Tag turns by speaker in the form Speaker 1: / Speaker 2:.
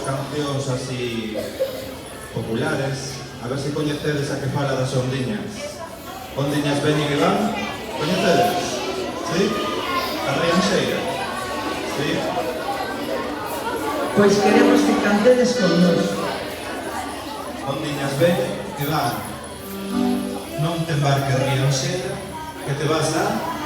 Speaker 1: cancións así populares. A ver se coñecedes a que fala das ondiñas. Ondiñas Beni Vilán, coñecedes? Sí? A Rianxeira? Sí?
Speaker 2: Pois queremos que cantedes con nós.
Speaker 1: Ondiñas Beni Vilán, non te embarques Rianxeira, que te vas a